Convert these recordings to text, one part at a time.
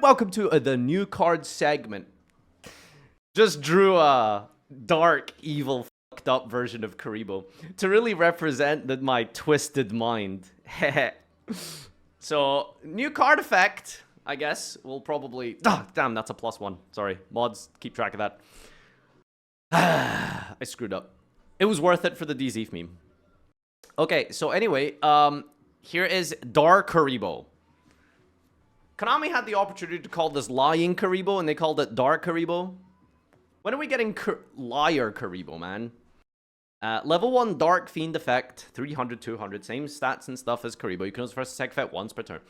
Welcome to the new card segment. Just drew a dark, evil, fucked up version of Kuriboh to really represent my twisted mind. So, new card effect, I guess. We'll probably... Oh, damn, that's a +1. Sorry. Mods, keep track of that. I screwed up. It was worth it for the DZ meme. Okay, so anyway, here is Dark Kuriboh. Konami had the opportunity to call this Lying Kuriboh, and they called it Dark Kuriboh. When are we getting Liar Kuriboh, man? Level 1 Dark Fiend effect, 300, 200, same stats and stuff as Kuriboh. You can use first attack effect once per turn.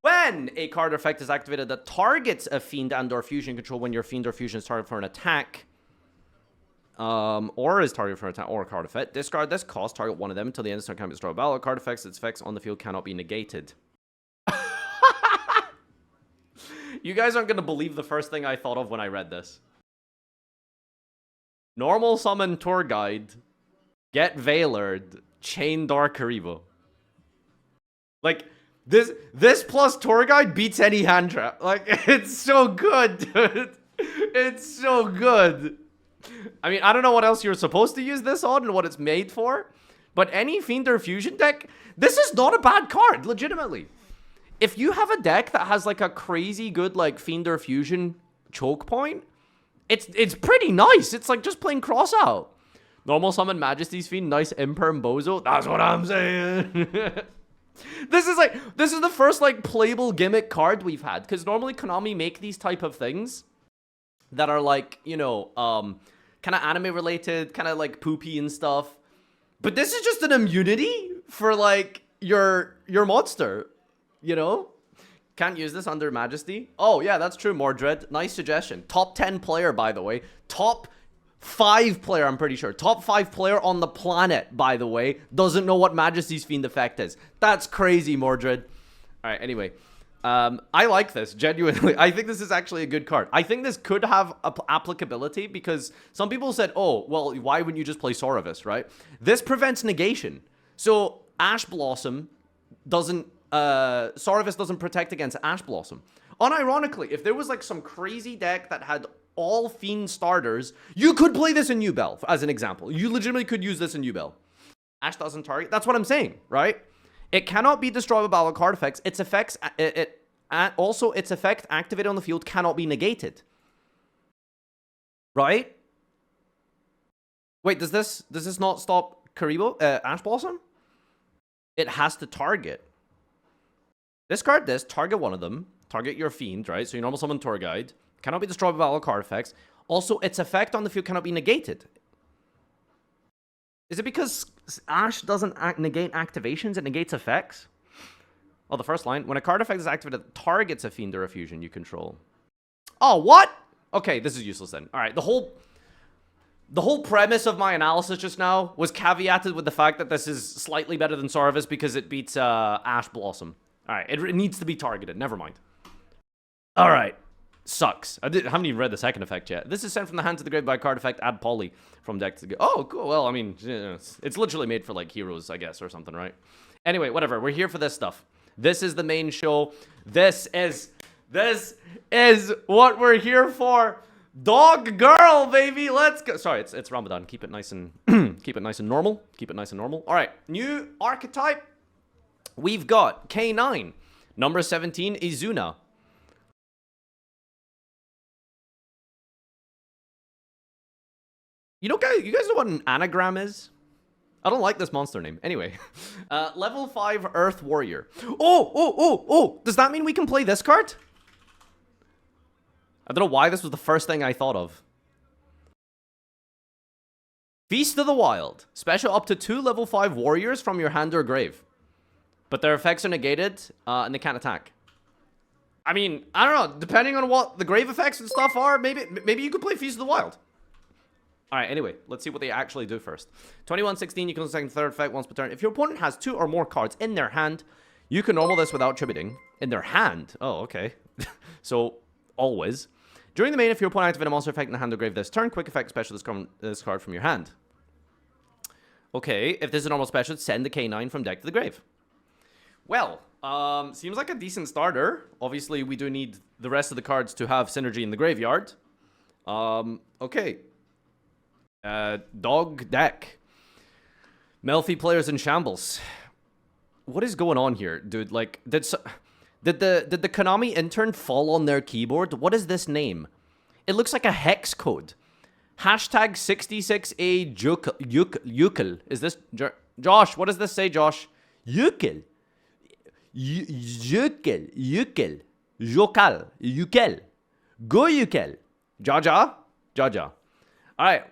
When a card or effect is activated that targets a Fiend and or Fusion control when your Fiend or Fusion is targeted for an attack, or is targeted for an attack or a card effect, discard this cost, target one of them until the end of the turn can be destroyed. Battle card effects, its effects on the field cannot be negated. You guys aren't going to believe the first thing I thought of when I read this. Normal summon tour guide, get Veilered, chain Dark Kuriboh. Like, this plus tour guide beats any hand trap. Like, it's so good, dude. It's so good. I mean, I don't know what else you're supposed to use this on and what it's made for, but any Fiend or Fusion deck, this is not a bad card, legitimately. If you have a deck that has, like, a crazy good, like, Fiend or Fusion choke point, it's pretty nice. It's like just playing cross out. Normal summon Majesty's Fiend, nice Imperm Bozo. That's what I'm saying. This is the first, like, playable gimmick card we've had. Because normally Konami make these type of things that are, like, you know, kind of anime related, kind of, like, poopy and stuff. But this is just an immunity for, like, your monster. You know? Can't use this under Majesty. Oh, yeah, that's true, Mordred. Nice suggestion. Top 10 player, by the way. Top 5 player, I'm pretty sure. Top 5 player on the planet, by the way. Doesn't know what Majesty's Fiend effect is. That's crazy, Mordred. Alright, anyway. I like this, genuinely. I think this is actually a good card. I think this could have applicability because some people said, oh, well, why wouldn't you just play Sauravis, right? This prevents negation. So, Ash Blossom doesn't... Sauravis doesn't protect against Ash Blossom. Unironically, if there was like some crazy deck that had all Fiend starters, you could play this in New-Bell, as an example. You legitimately could use this in New-Bell. Ash doesn't target. That's what I'm saying, right? It cannot be destroyed with battle card effects. Its effects, also its effect activated on the field cannot be negated. Right? Wait, does this not stop Kuriboh, Ash Blossom? It has to target. Discard this, target one of them, target your Fiend, right? So your normal summon tour guide. Cannot be destroyed by battle card effects. Also, its effect on the field cannot be negated. Is it because Ash doesn't negate activations, it negates effects? Oh, the first line. When a card effect is activated that targets a Fiend or a Fusion you control. Oh, what? Okay, this is useless then. Alright, the whole premise of my analysis just now was caveated with the fact that this is slightly better than Sauravis because it beats Ash Blossom. Alright, it needs to be targeted. Never mind. Alright. Sucks. I haven't even read the second effect yet. This is sent from the hand to the grave by a card effect. Add Poly from deck to the... Oh, cool. Well, I mean, it's literally made for, like, heroes, I guess, or something, right? Anyway, whatever. We're here for this stuff. This is the main show. This is what we're here for. Dog girl, baby. Let's go. Sorry, it's Ramadan. Keep it nice and... keep it nice and normal. Keep it nice and normal. Alright. New archetype. We've got K-9, number 17, Izuna. You guys know what an anagram is? I don't like this monster name. Anyway, level 5 Earth Warrior. Oh! Does that mean we can play this card? I don't know why this was the first thing I thought of. Feast of the Wild. Special up to 2 level 5 warriors from your hand or grave. But their effects are negated, and they can't attack. I mean, I don't know. Depending on what the grave effects and stuff are, maybe you could play Feast of the Wild. Alright, anyway, let's see what they actually do first. 21-16, you can second third effect once per turn. If your opponent has 2 or more cards in their hand, you can normal this without tributing. In their hand? Oh, okay. So, always. During the main, if your opponent activates a monster effect in the hand or grave this turn, quick effect special this card from your hand. Okay, if this is a normal special, send the K-9 from deck to the grave. Well, Seems like a decent starter. Obviously, we do need the rest of the cards to have synergy in the graveyard. Okay. Dog deck. Melfi players in shambles. What is going on here, dude? Like, did the Konami intern fall on their keyboard? What is this name? It looks like a hex code. Hashtag 66A Yukel. Is this Josh? What does this say, Josh? Yukel. Yukel. Jokal. Yukel. Go Yukel. Jaja. Alright.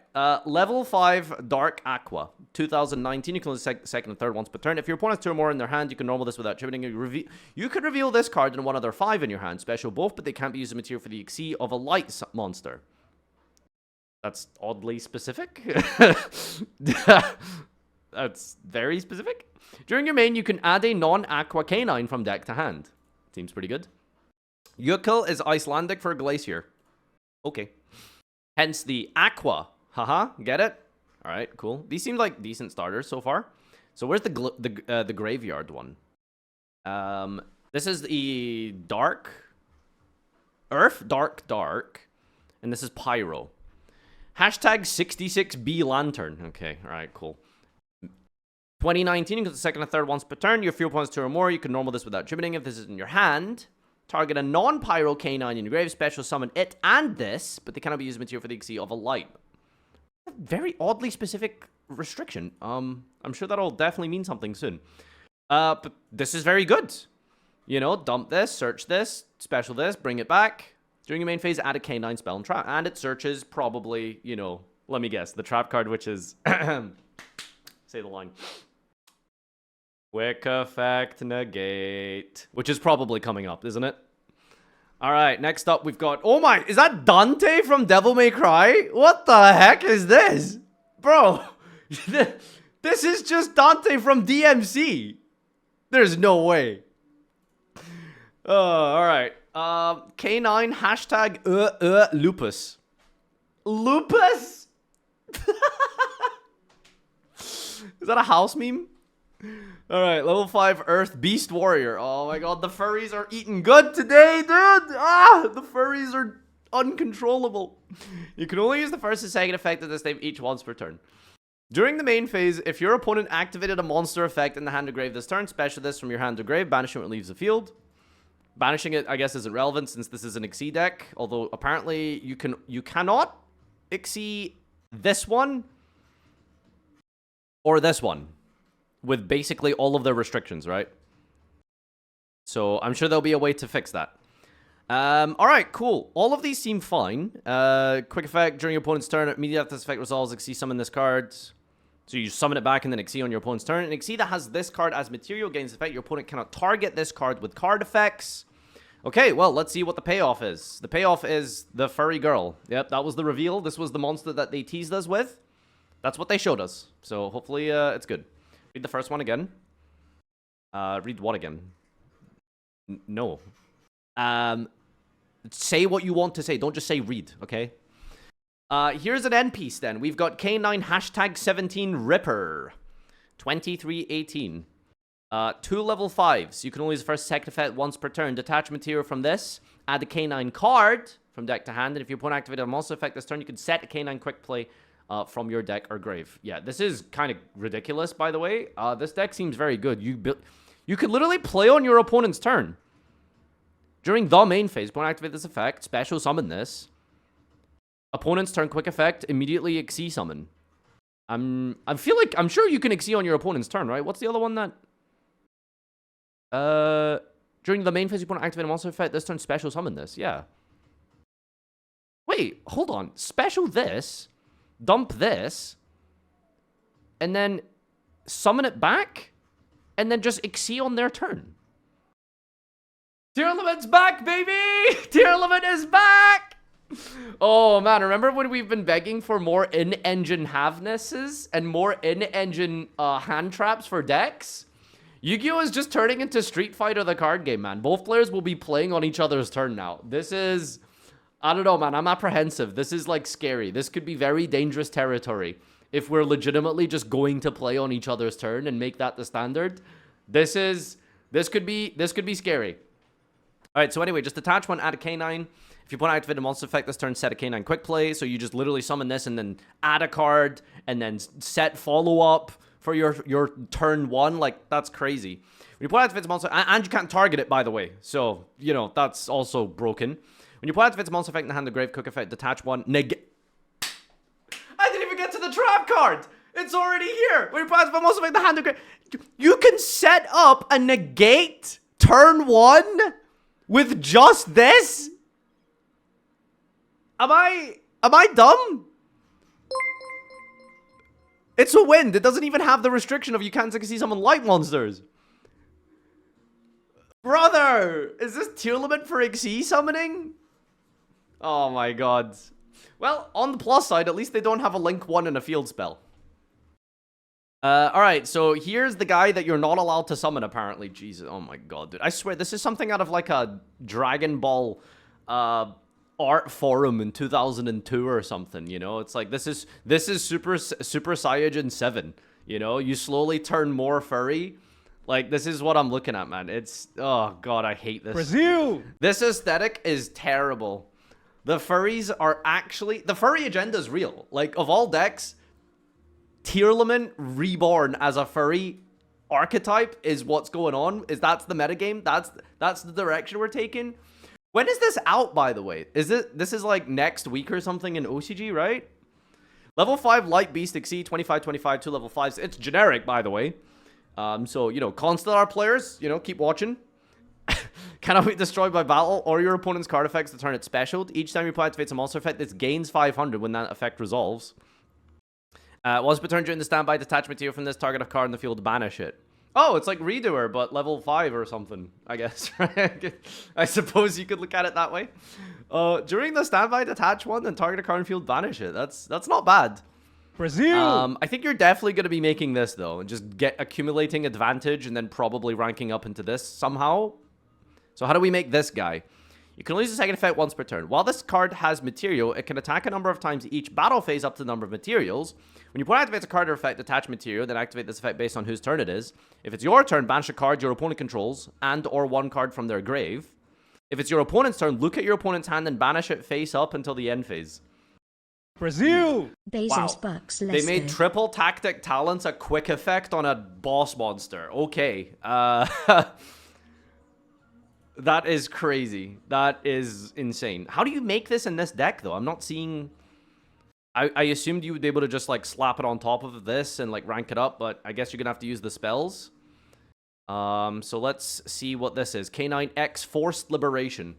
Level 5 Dark Aqua. 2019. You can only second and third once per turn. If your opponent has 2 or more in their hand, you can normal this without chipping. You could reveal this card and one other 5 in your hand. Special both, but they can't be used as material for the XC of a light monster. That's oddly specific. That's very specific. During your main, you can add a non-aqua K-9 from deck to hand. Seems pretty good. Yukel is Icelandic for glacier. Okay. Hence the aqua. Haha, get it? All right, cool. These seem like decent starters so far. So where's the graveyard one? This is the dark earth, dark, and this is pyro. Hashtag 66B lantern. Okay, all right, cool. 2019, you get the second and third once per turn. Your fuel points 2 or more. You can normal this without chipping. If this is in your hand, target a non-pyro K9 in your grave. Special summon it and this, but they cannot be used as material for the XC of a light. Very oddly specific restriction. I'm sure that'll definitely mean something soon. But this is very good. You know, dump this, search this, special this, bring it back. During your main phase, add a K9 spell and trap. And it searches probably, you know, let me guess, the trap card, which is... say the line. Quick effect negate. Which is probably coming up, isn't it? Alright, next up we've got... Oh my, is that Dante from Devil May Cry? What the heck is this? Bro, this is just Dante from DMC. There's no way. Alright. K9 hashtag lupus. Lupus? Is that a house meme? Alright, level 5 Earth Beast Warrior. Oh my god, the furries are eating good today, dude! Ah, the furries are uncontrollable. You can only use the first and second effect of this name each once per turn. During the main phase, if your opponent activated a monster effect in the hand or grave this turn, special this from your hand or grave, banishing it leaves the field. Banishing it, I guess, isn't relevant since this is an XC deck, although apparently you cannot XC this one or this one with basically all of their restrictions, right? So I'm sure there'll be a way to fix that. Alright, cool. All of these seem fine. Quick effect, during your opponent's turn, immediately after this effect resolves, XC summon this card. So you summon it back and then XC on your opponent's turn. An XC that has this card as material gains the effect. Your opponent cannot target this card with card effects. Okay, well, let's see what the payoff is. The payoff is the furry girl. Yep, that was the reveal. This was the monster that they teased us with. That's what they showed us. So hopefully it's good. Read the first one again. Read what again? No. Say what you want to say. Don't just say read, okay? Here's an end piece then. We've got K9 hashtag 17 Ripper. 2318. 2 level 5s. You can only use the first second effect once per turn. Detach material from this. Add a K9 card from deck to hand. And if your opponent activated a monster effect this turn, you can set a K9 quick play from your deck or grave. Yeah, this is kind of ridiculous, by the way. This deck seems very good. You could literally play on your opponent's turn. During the main phase, opponent activate this effect, special summon this. Opponent's turn, quick effect, immediately XC summon. I'm sure you can XC on your opponent's turn, right? What's the other one that... during the main phase, your opponent activate a monster effect, this turn, special summon this. Yeah. Wait, hold on. Special this, dump this, and then summon it back, and then just XC on their turn. Tier limit's back, baby! Tier limit is back! Oh, man, remember when we've been begging for more in-engine havenesses and more in-engine hand traps for decks? Yu-Gi-Oh! Is just turning into Street Fighter the card game, man. Both players will be playing on each other's turn now. This is... I don't know, man. I'm apprehensive. This is, like, scary. This could be very dangerous territory if we're legitimately just going to play on each other's turn and make that the standard. This is This could be scary. All right, so anyway, just attach one, add a K-9. If you want to activate a monster effect this turn, set a K-9 quick play. So you just literally summon this and then add a card and then set follow-up for your turn 1. Like, that's crazy. When you put activates a monster, and you can't target it, by the way. So, you know, that's also broken. When you put activates a monster effect in the hand, the grave cook effect, detach one, negate. I didn't even get to the trap card. It's already here. When you put activates a monster effect in the hand, the grave. You can set up a negate turn 1 with just this? Am I dumb? It's a wind. It doesn't even have the restriction of you can't see summon light monsters. Brother, is this tier limit for XE summoning? Oh my god. Well, on the plus side, at least they don't have a Link 1 and a field spell. Alright, so here's the guy that you're not allowed to summon, apparently. Jesus, oh my god, dude. I swear, this is something out of, like, a Dragon Ball, art forum in 2002 or something, you know? It's like, this is Super Saiyajin 7, you know? You slowly turn more furry. Like, this is what I'm looking at, man. It's, oh god, I hate this. Brazil! This aesthetic is terrible. The furries are actually, the furry agenda is real. Like, of all decks, Tearlament reborn as a furry archetype is what's going on. That's the metagame. That's the direction we're taking. When is this out, by the way? This is like next week or something in OCG, right? Level 5 Light Beast XE 2525 2 level 5s. It's generic, by the way. So, you know, Constellar players, you know, keep watching. Cannot be destroyed by battle or your opponent's card effects to turn it special. Each time you apply activates a monster effect, it gains 500 when that effect resolves. Once per turn during the standby, detach material from this target of card in the field to banish it. Oh, it's like Redoer, but level 5 or something, I guess. I suppose you could look at it that way. During the standby, detach one, then target a card in the field, banish it. That's not bad. Brazil! I think you're definitely going to be making this, though, and just accumulating advantage and then probably ranking up into this somehow. So how do we make this guy? You can only use the second effect once per turn. While this card has material, it can attack a number of times each battle phase up to the number of materials. When you activate a card or effect, attach material, then activate this effect based on whose turn it is. If it's your turn, banish a card your opponent controls and or one card from their grave. If it's your opponent's turn, look at your opponent's hand and banish it face up until the end phase. Brazil! Bezos Bucks They made triple tactic talents a quick effect on a boss monster. Okay. That is crazy. That is insane. How do you make this in this deck, though? I'm not seeing... I assumed you would be able to just, like, slap it on top of this and, like, rank it up, but I guess you're gonna have to use the spells. So let's see what this is. K-9X Forced Liberation.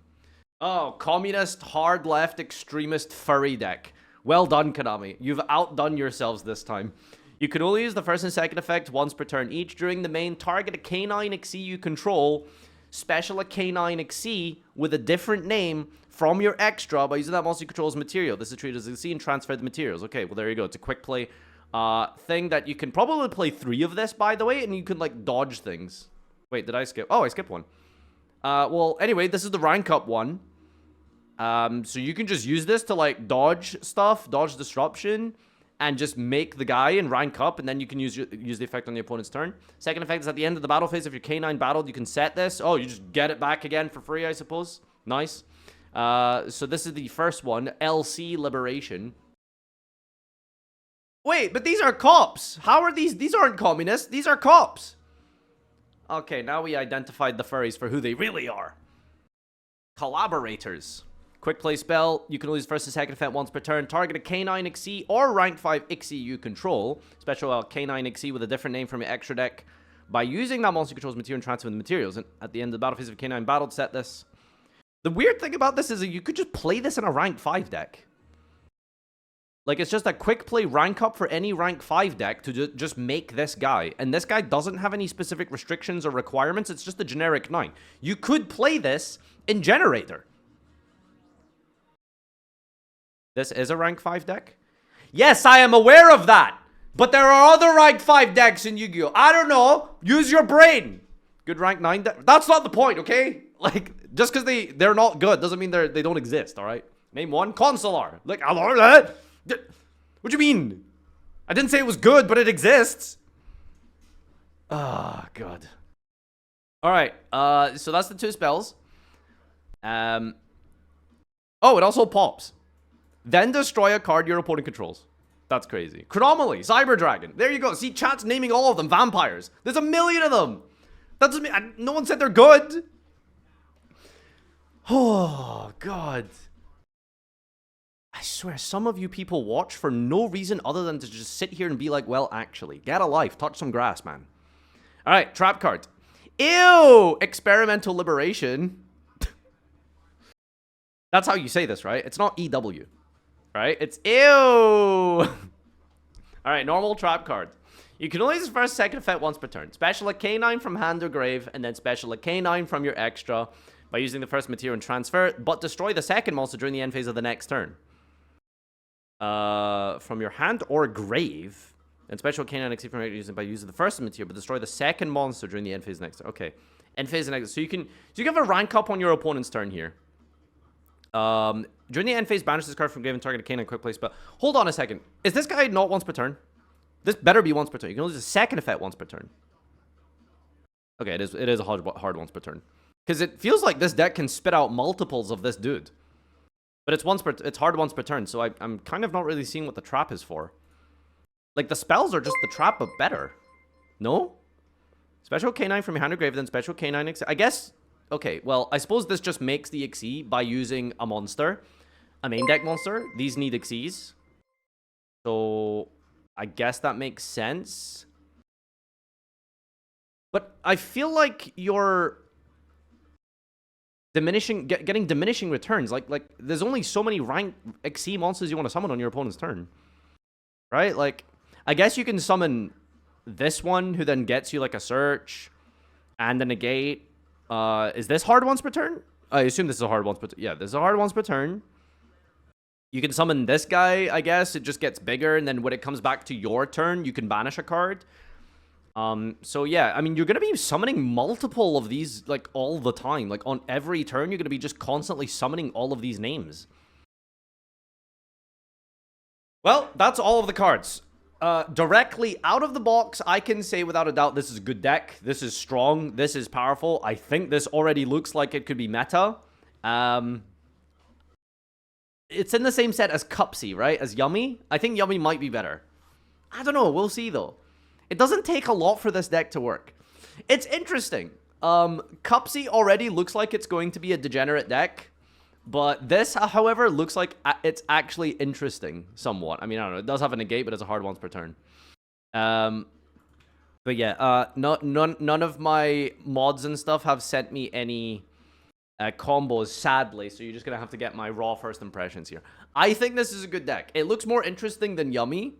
Oh, communist, hard left, extremist, furry deck. Well done, Konami. You've outdone yourselves this time. You can only use the first and second effect once per turn each. During the main, target a K-9 XE you control... Special a K-9 XE with a different name from your extra by using that monster you control as material. This is treated as XE and transfer the materials. Okay, well, there you go. It's a quick play thing that you can probably play 3 of this, by the way, and you can, like, dodge things. Wait, did I skip? Oh, I skipped one. Well, anyway, this is the rank up one. So you can just use this to, like, dodge stuff, dodge disruption, and just make the guy and rank up, and then you can use the effect on the opponent's turn. Second effect is at the end of the battle phase. If you're K-9 battled, you can set this. Oh, you just get it back again for free, I suppose. Nice. So this is the first one, LC Liberation. Wait, but these are cops. How are these? These aren't communists. These are cops. Okay, now we identified the furries for who they really are. Collaborators. Quick play spell. You can only use first and second effect once per turn. Target a K-9 XE or rank 5 XE you control. Special K-9 XE with a different name from your extra deck. By using that monster controls material and transfer the materials. And at the end of the battle phase of K-9 battle, set this. The weird thing about this is that you could just play this in a rank 5 deck. Like, it's just a quick play rank up for any rank 5 deck to just make this guy. And this guy doesn't have any specific restrictions or requirements. It's just a generic 9. You could play this in Generator. This is a rank 5 deck? Yes, I am aware of that. But there are other rank 5 decks in Yu-Gi-Oh! I don't know. Use your brain. Good rank 9 deck. That's not the point, okay? Like, just because they're not good doesn't mean they don't exist, alright? Name one. Consular. Like, what do you mean? I didn't say it was good, but it exists. Oh, God. All right. So that's the 2 spells. Oh, it also pops. Then destroy a card your opponent controls. That's crazy. Chronomaly, Cyber Dragon. There you go. See, chat's naming all of them vampires. There's a million of them. That doesn't mean no one said they're good. Oh God. I swear, some of you people watch for no reason other than to just sit here and be like, well, actually, get a life, touch some grass, man. All right, trap card. Ew! Experimental Liberation. That's how you say this, right? It's not EW, right? It's ew! All right, normal trap card. You can only use the first, second effect once per turn. Special a K-9 from hand or grave, and then special a K-9 from your extra by using the first material and transfer, but destroy the second monster during the end phase of the next turn. From your hand or grave, and special K-9 exceed from using by using the first material, but destroy the second monster during the end phase next turn. Okay, end phase next. So you can have a rank up on your opponent's turn here. During the end phase, banish this card from grave and target a K-9 quick play spell. Hold on a second. Is this guy not once per turn? This better be once per turn. You can only use the second effect once per turn. Okay, it is a hard once per turn. Because it feels like this deck can spit out multiples of this dude. But it's hard once per turn, so I'm kind of not really seeing what the trap is for. Like, the spells are just the trap, but better. No? Special K-9 from your hand or grave, then special K-9... I guess... Okay, well, I suppose this just makes the Xyz by using a monster. A main deck monster. These need Xyz. So, I guess that makes sense. But I feel like you're... getting diminishing returns. Like there's only so many rank Xyz monsters you want to summon on your opponent's turn, right? Like, I guess you can summon this one, who then gets you like a search and a negate. Is this hard once per turn? I assume this is a hard once per turn. Yeah, this is a hard once per turn. You can summon this guy, I guess. It just gets bigger, and then when it comes back to your turn, you can banish a card. So yeah, I mean, you're going to be summoning multiple of these, like, all the time. Like, on every turn, you're going to be just constantly summoning all of these names. Well, that's all of the cards. Directly out of the box, I can say without a doubt this is a good deck. This is strong. This is powerful. I think this already looks like it could be meta. It's in the same set as Cupsy, right? As Yummy. I think Yummy might be better. I don't know. We'll see, though. It doesn't take a lot for this deck to work. It's interesting. Cupsy already looks like it's going to be a degenerate deck. But this, however, looks like it's actually interesting somewhat. I mean, I don't know. It does have a negate, but it's a hard once per turn. But yeah, none of my mods and stuff have sent me any combos, sadly. So you're just going to have to get my raw first impressions here. I think this is a good deck. It looks more interesting than Yummy.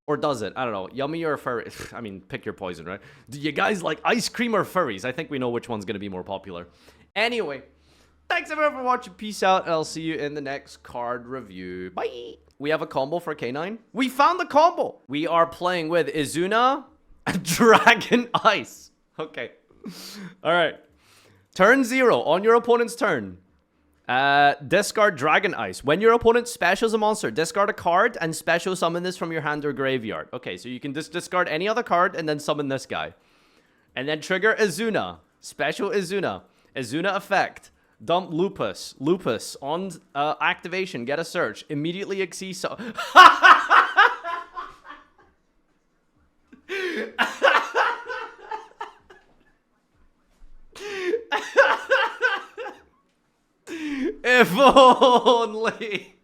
Or does it? I don't know. Yummy or furry? I mean, pick your poison, right? Do you guys like ice cream or furries? I think we know which one's going to be more popular. Anyway, thanks everyone for watching. Peace out, and I'll see you in the next card review. Bye! We have a combo for K-9. We found the combo! We are playing with Izuna, Dragon Ice. Okay. Alright. Turn 0. On your opponent's turn. Discard Dragon Ice. When your opponent specials a monster, discard a card and special summon this from your hand or graveyard. Okay, so you can just discard any other card and then summon this guy. And then trigger Izuna. Special Izuna. Izuna effect. Dump Lupus. Lupus. On activation, get a search. Immediately exceed so... If only...